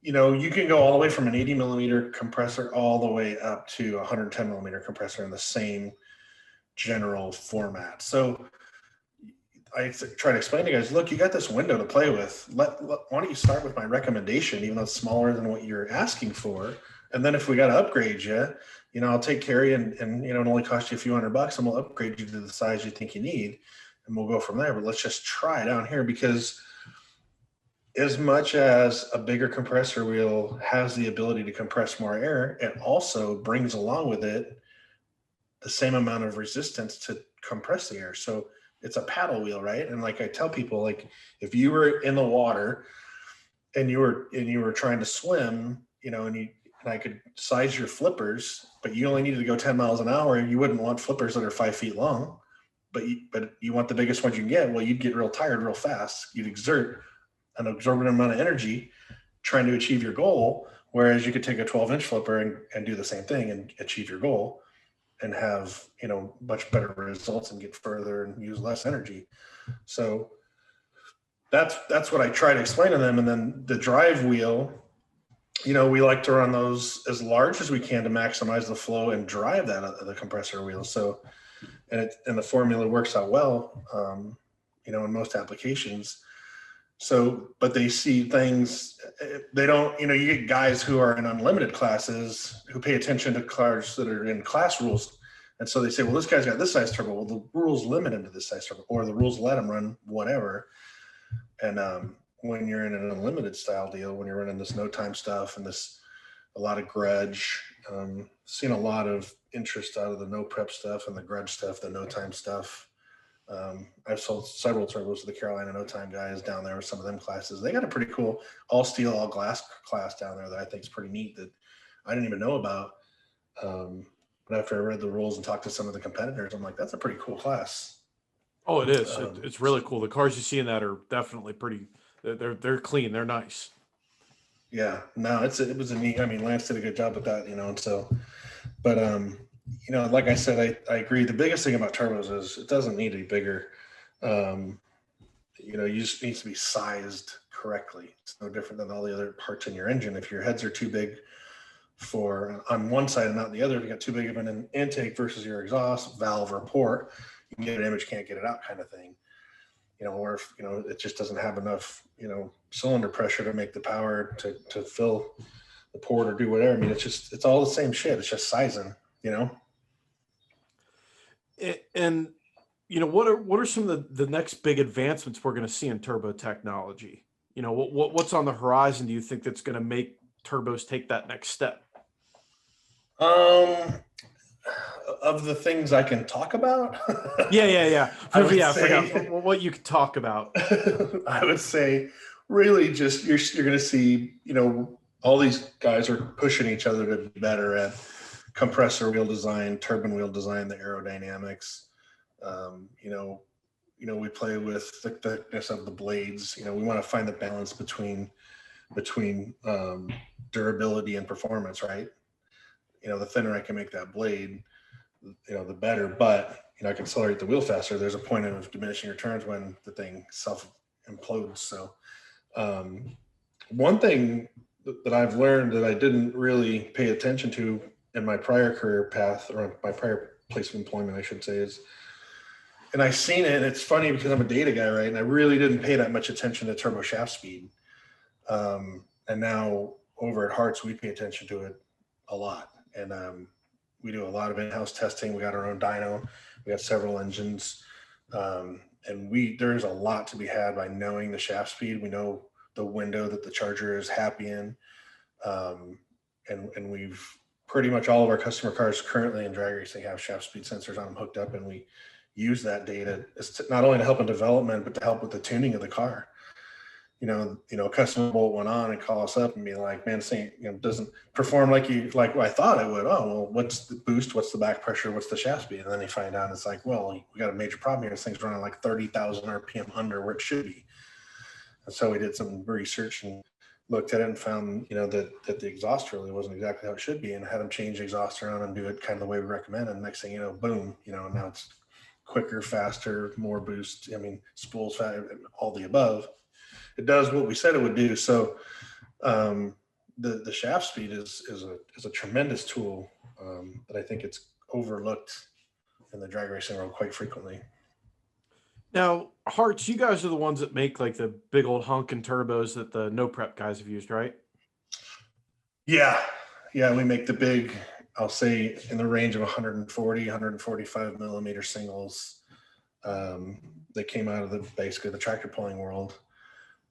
you can go all the way from an 80 millimeter compressor all the way up to a 110 millimeter compressor in the same general format. So I try to explain to you guys, look, you got this window to play with. Why don't you start with my recommendation, even though it's smaller than what you're asking for? And then if we got to upgrade you, I'll take care of you and it only cost you a few $100 and we'll upgrade you to the size you think you need. And we'll go from there. But let's just try down here, because as much as a bigger compressor wheel has the ability to compress more air, it also brings along with it the same amount of resistance to compress the air. So it's a paddle wheel, right? And like I tell people, like if you were in the water and you were trying to swim, and I could size your flippers, but you only needed to go 10 miles an hour, you wouldn't want flippers that are 5 feet long, but you want the biggest ones you can get. Well, you'd get real tired real fast. You'd exert an exorbitant amount of energy trying to achieve your goal. Whereas you could take a 12-inch flipper and do the same thing and achieve your goal and have, much better results and get further and use less energy. So that's what I try to explain to them. And then the drive wheel, we like to run those as large as we can to maximize the flow and drive the compressor wheel. So, and the formula works out well, in most applications. So, but they see things, they don't, you get guys who are in unlimited classes who pay attention to cars that are in class rules. And so they say, well, this guy's got this size turbo. Well, the rules limit him to this size turbo, or the rules let him run whatever. And when you're in an unlimited style deal, when you're running this no time stuff and a lot of grudge, seen a lot of interest out of the no prep stuff and the grudge stuff, the no time stuff. I've sold several turbos to the Carolina No Time guys down there with some of them classes. They got a pretty cool all steel, all glass class down there that I think is pretty neat that I didn't even know about. But after I read the rules and talked to some of the competitors, I'm like, that's a pretty cool class. Oh, it is. It's really cool. The cars you see in that are definitely pretty. They're clean. They're nice. Yeah. No, it was a neat. I mean, Lance did a good job with that, and so, but like I said, I agree. The biggest thing about turbos is it doesn't need to be bigger. You just needs to be sized correctly. It's no different than all the other parts in your engine. If your heads are too big on one side and not the other, if you got too big of an intake versus your exhaust valve or port, you can get an image, can't get it out kind of thing. Or if, it just doesn't have enough, cylinder pressure to make the power to fill the port or do whatever. I mean, it's all the same shit. It's just sizing, And what are some of the next big advancements we're going to see in turbo technology? What's on the horizon? Do you think that's going to make turbos take that next step? Of the things I can talk about. Yeah. Forgot what you could talk about. I would say really just you're going to see, all these guys are pushing each other to be better at compressor wheel design, turbine wheel design, the aerodynamics. We play with the thickness of the blades. We want to find the balance between durability and performance, right? The thinner I can make that blade, the better. But I can accelerate the wheel faster. There's a point of diminishing returns when the thing self implodes. So one thing that I've learned that I didn't really pay attention to in my prior career path, or my prior place of employment, I should say, is, and I've seen it, and it's funny because I'm a data guy, right? And I really didn't pay that much attention to turbo shaft speed. And now over at Hearts, we pay attention to it a lot. And we do a lot of in-house testing. We got our own dyno. We got several engines. And there's a lot to be had by knowing the shaft speed. We know the window that the charger is happy in. And we've pretty much all of our customer cars currently in drag racing have shaft speed sensors on them hooked up, and we use that data not only to help in development, but to help with the tuning of the car. a customer bolt went on and call us up and be like, man, this thing, doesn't perform like I thought it would. Oh, well, what's the boost? What's the back pressure? What's the shaft speed? And then you find out it's like, well, we got a major problem here. This thing's running like 30,000 RPM under where it should be. And so we did some research and looked at it and found, that the exhaust really wasn't exactly how it should be, and had them change the exhaust around and do it kind of the way we recommend. And next thing you know, boom, now it's quicker, faster, more boost. Spools, all the above. It does what we said it would do. So the shaft speed is a tremendous tool that I think it's overlooked in the drag racing world quite frequently. Now, Hartz, you guys are the ones that make like the big old honking turbos that the no prep guys have used, right? Yeah, we make the big, I'll say in the range of 140, 145 millimeter singles. They came out of basically the tractor pulling world.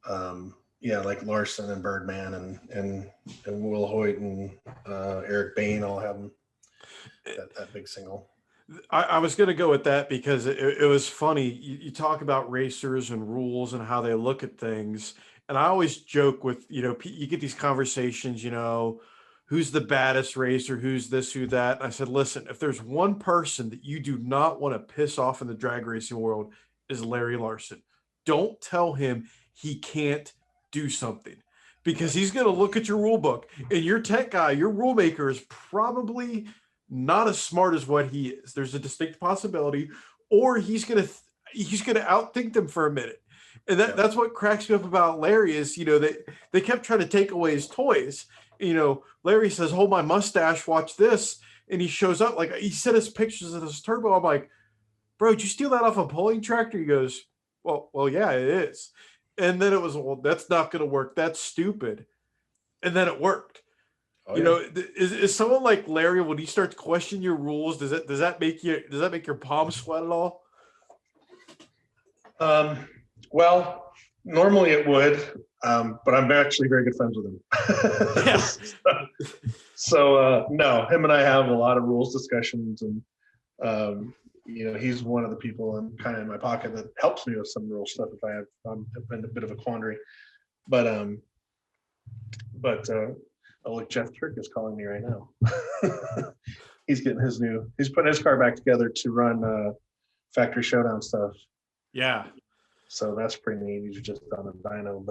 Like Larson and Birdman and Will Hoyt and Eric Bain all have them, that big single. I was going to go with that because it was funny. You talk about racers and rules and how they look at things. And I always joke with, you get these conversations, who's the baddest racer, who's this, who that. And I said, listen, if there's one person that you do not want to piss off in the drag racing world is Larry Larson. Don't tell him he can't do something, because he's going to look at your rule book, and your tech guy, your rule maker is probably not as smart as what he is. There's a distinct possibility, or he's going to outthink them for a minute. And that's what cracks me up about Larry is, they kept trying to take away his toys. Larry says, hold my mustache, watch this. And he shows up, like he sent us pictures of this turbo. I'm like, bro, did you steal that off a pulling tractor? He goes, well, yeah, it is. And then it was, well, that's not going to work. That's stupid. And then it worked. Oh, yeah. Is someone like Larry, when he starts questioning your rules, does that make your palms sweat at all? Well, normally it would, but I'm actually very good friends with him. Yeah. So no, him and I have a lot of rules discussions, and he's one of the people and kind of in my pocket that helps me with some rule stuff if I'm in a bit of a quandary. But oh, look, Jeff Turk is calling me right now. He's putting his car back together to run factory showdown stuff. Yeah. So that's pretty neat. He's just on a dyno,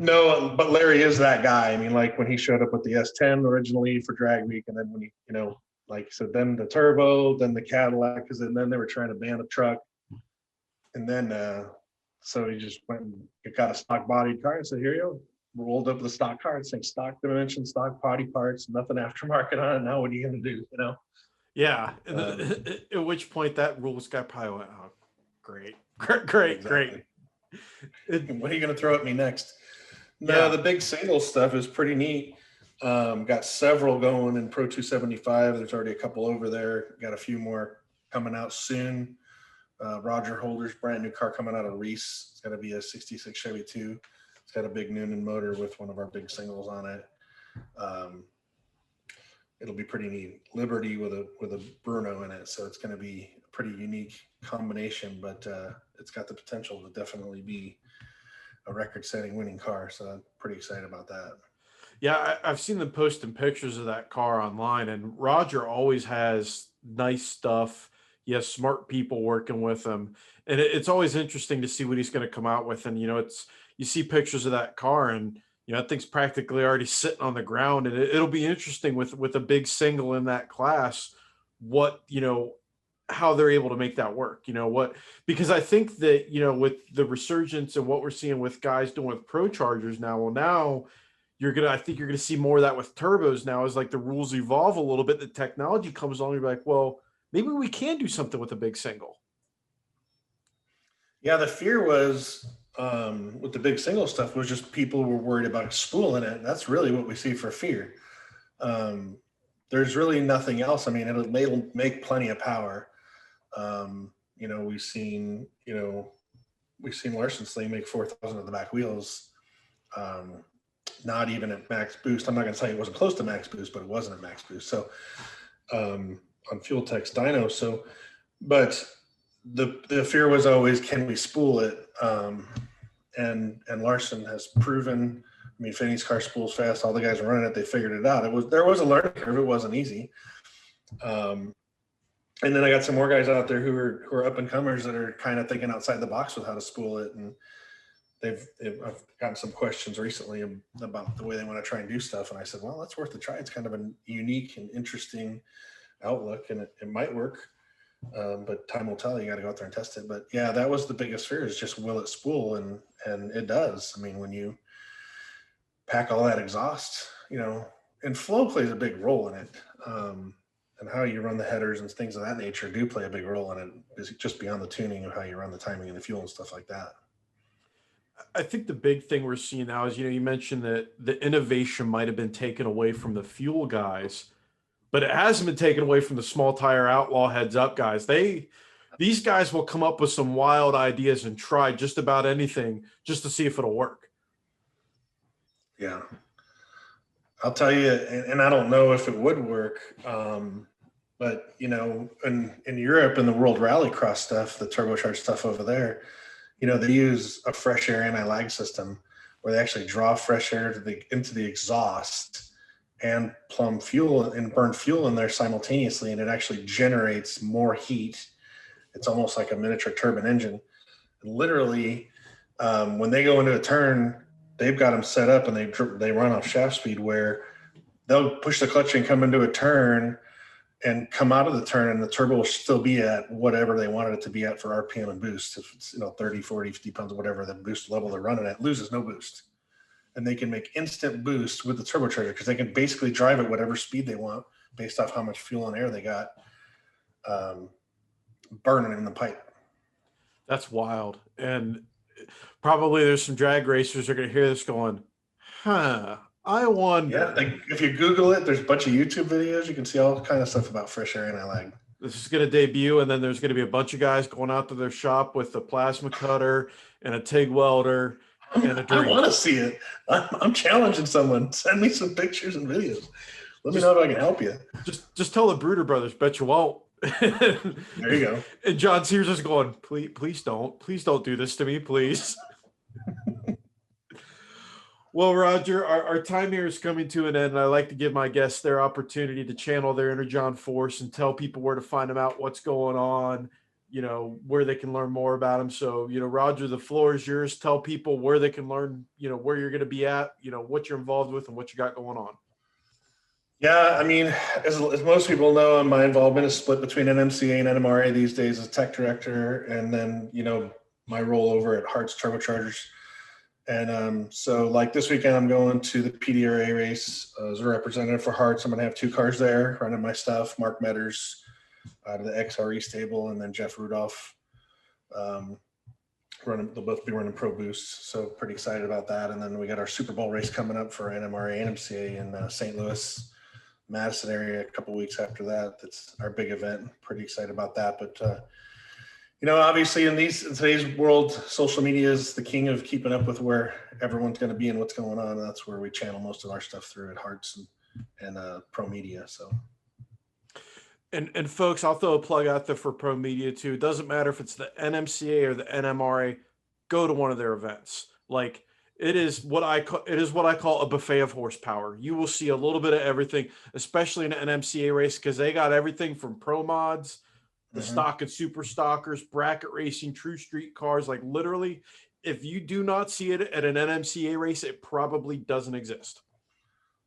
no, but Larry is that guy. Like when he showed up with the S10 originally for Drag Week, and then when he, like I said, then the turbo, then the Cadillac, because then they were trying to ban a truck. And then, so he just went and got a stock bodied car and said, here you go. Rolled up the stock car and saying stock dimension, stock body parts, nothing aftermarket on it. Now what are you going to do? Yeah. And at which point that rules guy probably went, oh, great. Exactly. What are you going to throw at me next? No, the big single stuff is pretty neat. Got several going in Pro 275. There's already a couple over there. Got a few more coming out soon. Roger Holder's brand new car coming out of Reese. It's got to be a 66 Chevy 2. It's got a big Noonan motor with one of our big singles on it. It'll be pretty neat. Liberty with a Bruno in it, so it's going to be a pretty unique combination, but it's got the potential to definitely be a record-setting winning car. So I'm pretty excited about that. Yeah, I've seen them posting pictures of that car online, and Roger always has nice stuff. He has smart people working with him, and it's always interesting to see what he's going to come out with. And you see pictures of that car, and that thing's practically already sitting on the ground, and it'll be interesting with a big single in that class, what how they're able to make that work. Because I think that with the resurgence and what we're seeing with guys doing with Pro Chargers now, I think you're gonna see more of that with turbos now, as like the rules evolve a little bit, the technology comes along, you're like, well, maybe we can do something with a big single. Yeah, the fear was with the big single stuff was just people were worried about spooling it. That's really what we see for fear. There's really nothing else. It'll make plenty of power. We've seen Larson Sling make 4,000 of the back wheels. Not even at max boost. I'm not going to tell you it wasn't close to max boost, but it wasn't at max boost. So on Fuel Tech's dyno. So, but the fear was always, can we spool it? And Larson has proven. I mean, Finney's car spools fast. All the guys running it, they figured it out. There was a learning curve. It wasn't easy. And then I got some more guys out there who are up and comers that are kind of thinking outside the box with how to spool it. And I've gotten some questions recently about the way they want to try and do stuff. And I said, well, that's worth a try. It's kind of a unique and interesting outlook, and it might work. But time will tell. You got to go out there and test it. But yeah, that was the biggest fear, is just, will it spool? And it does. I mean, when you pack all that exhaust, and flow plays a big role in it. And how you run the headers and things of that nature do play a big role in it. Is just beyond the tuning of how you run the timing and the fuel and stuff like that. I think the big thing we're seeing now is, you mentioned that the innovation might have been taken away from the fuel guys, but it hasn't been taken away from the small tire outlaw heads up guys. These guys will come up with some wild ideas and try just about anything just to see if it'll work. Yeah. I'll tell you, and I don't know if it would work, but, in Europe and the World Rallycross stuff, the turbocharged stuff over there, they use a fresh air anti-lag system where they actually draw fresh air into the exhaust and plumb fuel and burn fuel in there simultaneously, and it actually generates more heat. It's almost like a miniature turbine engine. And literally, when they go into a turn, they've got them set up and they run off shaft speed, where they'll push the clutch and come into a turn and come out of the turn, and the turbo will still be at whatever they wanted it to be at for RPM and boost. If it's 30, 40, 50 pounds, whatever the boost level they're running at, loses no boost. And they can make instant boost with the turbocharger, because they can basically drive at whatever speed they want based off how much fuel and air they got burning in the pipe. That's wild. And probably there's some drag racers that are going to hear this going, I wonder. Yeah, if you Google it, there's a bunch of YouTube videos. You can see all kind of stuff about fresh air anti-lag. This is going to debut, and then there's going to be a bunch of guys going out to their shop with a plasma cutter and a TIG welder and a drink. I want to see it. I'm challenging someone. Send me some pictures and videos. Let me know if I can help you. Just tell the Bruder brothers, bet you won't. There you go. And John Sears is going, please don't do this to me, please. Well, Roger, our time here is coming to an end, and I like to give my guests their opportunity to channel their inner John force and tell people where to find them out, what's going on, where they can learn more about them. So, Roger, the floor is yours. Tell people where they can learn, where you're going to be at, what you're involved with and what you got going on. Yeah, I mean, as most people know, my involvement is split between NMCA and NMRA these days as tech director, and then, my role over at Hart's Turbochargers. And so like this weekend, I'm going to the PDRA race as a representative for Hart's. I'm going to have 2 cars there running my stuff, Mark Metters out of the XRE stable, and then Jeff Rudolph. They'll both be running Pro Boost. So pretty excited about that. And then we got our Super Bowl race coming up for NMRA and NMCA in St. Louis, Madison area a couple weeks after that. That's our big event. Pretty excited about that. But, obviously in today's world, social media is the king of keeping up with where everyone's going to be and what's going on. And that's where we channel most of our stuff through at Hart's and Pro Media. So. And folks, I'll throw a plug out there for Pro Media too. It doesn't matter if it's the NMCA or the NMRA, go to one of their events. Like it is what I call a buffet of horsepower. You will see a little bit of everything, especially in an NMCA race, because they got everything from pro mods, the stock and super stockers, bracket racing, true street cars. Like literally, if you do not see it at an NMCA race, it probably doesn't exist.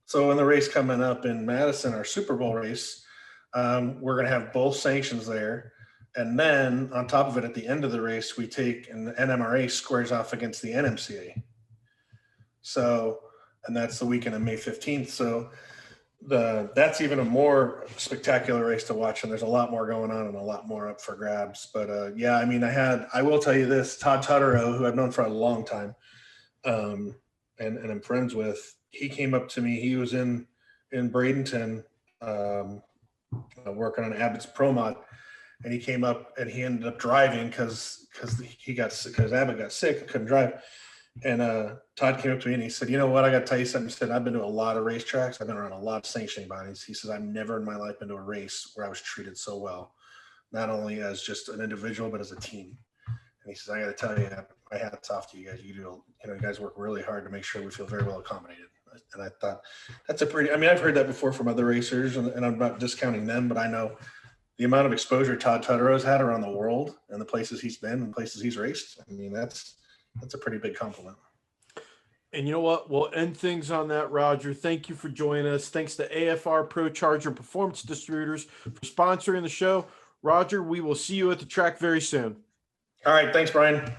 So in the race coming up in Madison, our Super Bowl race, we're going to have both sanctions there. And then on top of it, at the end of the race, we take and the NMRA squares off against the NMCA. So, and that's the weekend of May 15th. So that's even a more spectacular race to watch. And there's a lot more going on and a lot more up for grabs. But yeah, I mean, I will tell you this, Todd Tutterow, who I've known for a long time, and I'm friends with, he came up to me. He was in Bradenton, working on Abbott's Pro Mod, and he came up and he ended up driving because Abbott got sick and couldn't drive. And Todd came up to me and he said, "You know what? I got to tell you something." He said, "I've been to a lot of racetracks. I've been around a lot of sanctioning bodies." He says, "I've never in my life been to a race where I was treated so well not only as just an individual, but as a team. And he says, I got to tell you, my hat's off to you guys. You guys work really hard to make sure we feel very well accommodated. And I thought that's I've heard that before from other racers, and I'm not discounting them, but I know the amount of exposure Todd Tuttero's had around the world and the places he's been and places he's raced. I mean, that's a pretty big compliment. And you know what? We'll end things on that, Roger. Thank you for joining us. Thanks to AFR Pro Charger Performance Distributors for sponsoring the show. Roger, we will see you at the track very soon. All right. Thanks, Brian.